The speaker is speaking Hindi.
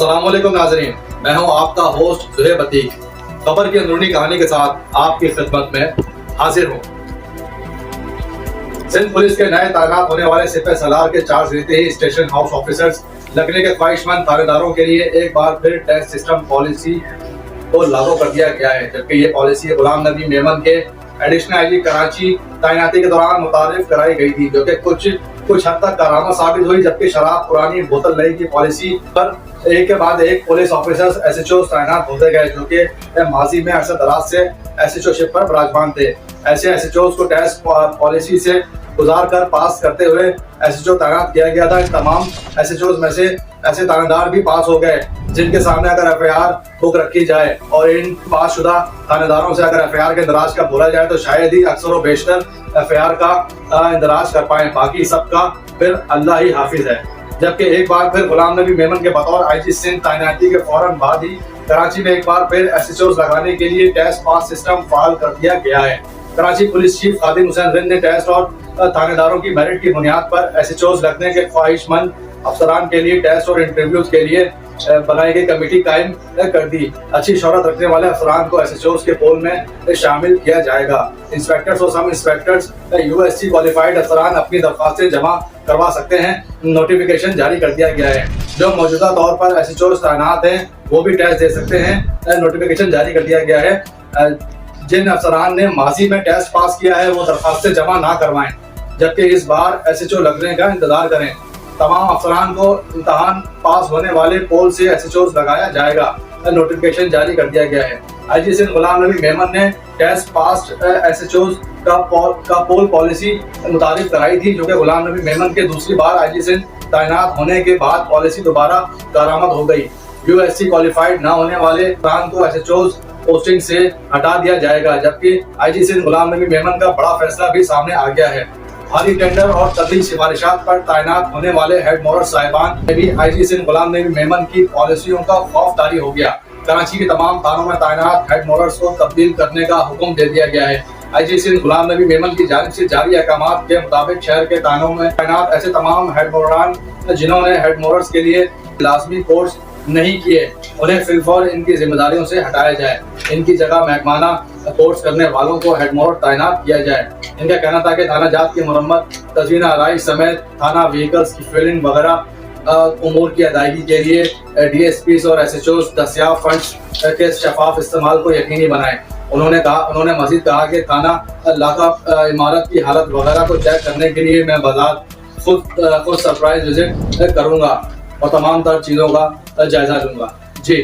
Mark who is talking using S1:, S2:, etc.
S1: अस्सलामुअलैकुम नाज़रीन, मैं हूं आपका होस्ट ज़ुहैब अतीक। खबर की अंदरूनी कहानी के साथ आपकी खिदमत में हाजिर हूं। सिंध पुलिस के नए तैनात होने वाले सिपह सलार के चार्ज लेते ही स्टेशन हाउस ऑफिसर्स लगने के ख्वाहिशमंद थानेदारों के लिए एक बार फिर टेस्ट सिस्टम पॉलिसी को लागू कर दिया गया है, जबकि ये पॉलिसी गुलाम नबी मेमन के एडिशनल आईजी कराची तैनाती के दौरान मुतारिफ कराई गई थी, जो कि कुछ हद तक कारामद साबित हुई। जबकि शराब पुरानी बोतल नई की पॉलिसी पर एक के बाद एक पुलिस ऑफिसर्स एसएचओ तैनात होते गए, जो कि माजी में अरसा दराज से एसएचओशिप पर विराजमान थे। ऐसे एसएचओ को टेस्ट पॉलिसी से गुजार कर पास करते हुए एसएचओ तैनात किया गया था। इन तमाम एसएचओ में से ऐसे थानेदार भी पास हो गए जिनके सामने अगर एफआईआर बुक रखी जाए, और इन पास शुदा थानेदारों से अगर एफआईआर के इंदराज का बोला जाए तो शायद ही अक्सर व बेशतर एफआईआर का इंदराज कर पाए। बाकी सबका फिर अल्लाह ही हाफिज है। जबकि एक बार फिर गुलाम नबी मेमन के बतौर आईजी सिंध तैनाती के फौरन बाद ही कराची में एक बार फिर एसएचओ लगाने के लिए टेस्ट पास सिस्टम फाल कर दिया गया है। कराची पुलिस चीफ खादिम हुसैन रिंद ने टेस्ट और थानेदारों की मेरिट की बुनियाद पर एसएचओ लगने के ख्वाहिशमंद अफसरान के लिए टेस्ट और इंटरव्यूज के लिए बनाई गई कमेटी कायम कर दी। अच्छी शोहरत रखने वाले अफसरान को एसएचओ के पोल में शामिल किया जाएगा। इंस्पेक्टर्स और सब इंस्पेक्टर्स यूएससी क्वालिफाइड अफसरान अपनी दरख्वास्तें जमा करवा सकते हैं। नोटिफिकेशन जारी कर दिया गया है। जो मौजूदा तौर पर एसएचओ तैनात हैं वो भी टेस्ट दे सकते हैं। नोटिफिकेशन जारी कर दिया गया है। जिन अफसरान ने माजी में टेस्ट पास किया है वो दरख्वास्तें जमा ना करवाएं, जबकि इस बार एसएचओ लगने का इंतजार करें। तमाम अफसरान को इम्तहान पास होने वाले पोल से एसएचओ लगाया जाएगा। नोटिफिकेशन जारी कर दिया गया है। आईजी सिंध गुलाम नबी मेमन ने टेस्ट पास एसएचओ का पोल पॉलिसी मुतारिफ कराई थी, जो कि गुलाम नबी मेमन के दूसरी बार आईजी सिंध तैनात होने के बाद पॉलिसी दोबारा कारामद हो गई। यूएससी क्वालिफाइड न होने वाले अफसरान को एसएचओ पोस्टिंग से हटा दिया जाएगा। जबकि आईजी सिंध गुलाम नबी मेमन का बड़ा फैसला भी सामने आ गया है। भारी टेंडर और तकलीफ सिफारिशात पर तैनात होने वाले हेड मोरर साहिबान में भी आईजी सिंध गुलाम नबी मेमन की पॉलिसियों का खौफ तारी हो गया। कराची के तमाम थानों में तैनात हेड मोरर्स को तब्दील करने का हुक्म दे दिया गया है। आईजी सिंध गुलाम नबी मेमन की जानिब से जारी अहकामात के मुताबिक शहर के थानों में तैनात ऐसे तमाम हेड मोररान जिन्होंने हेड मोरर्स के लिए लाजमी कोर्स नहीं किए, उन्हें फिलफौर इनकी जिम्मेदारियों से हटाया जाए। इनकी जगह महकमाना कोर्स करने वालों को हेड मोरर तैनात किया जाए। इनका कहना था कि थाना जात की मुरम्मत, तज़मीन आराइश समेत थाना व्हीकल्स की फिलिंग वगैरह उमूर की अदायगी के लिए डीएसपी और एसएचओ दस्तियाब फंड्स के शफाफ इस्तेमाल को यकीनी बनाएं। उन्होंने मजीद कहा कि थाना इलाका इमारत की हालत वगैरह को चेक करने के लिए मैं बाजार खुद सरप्राइज विजिट करूंगा और तमाम तर चीज़ों का जायजा लूंगा। जी।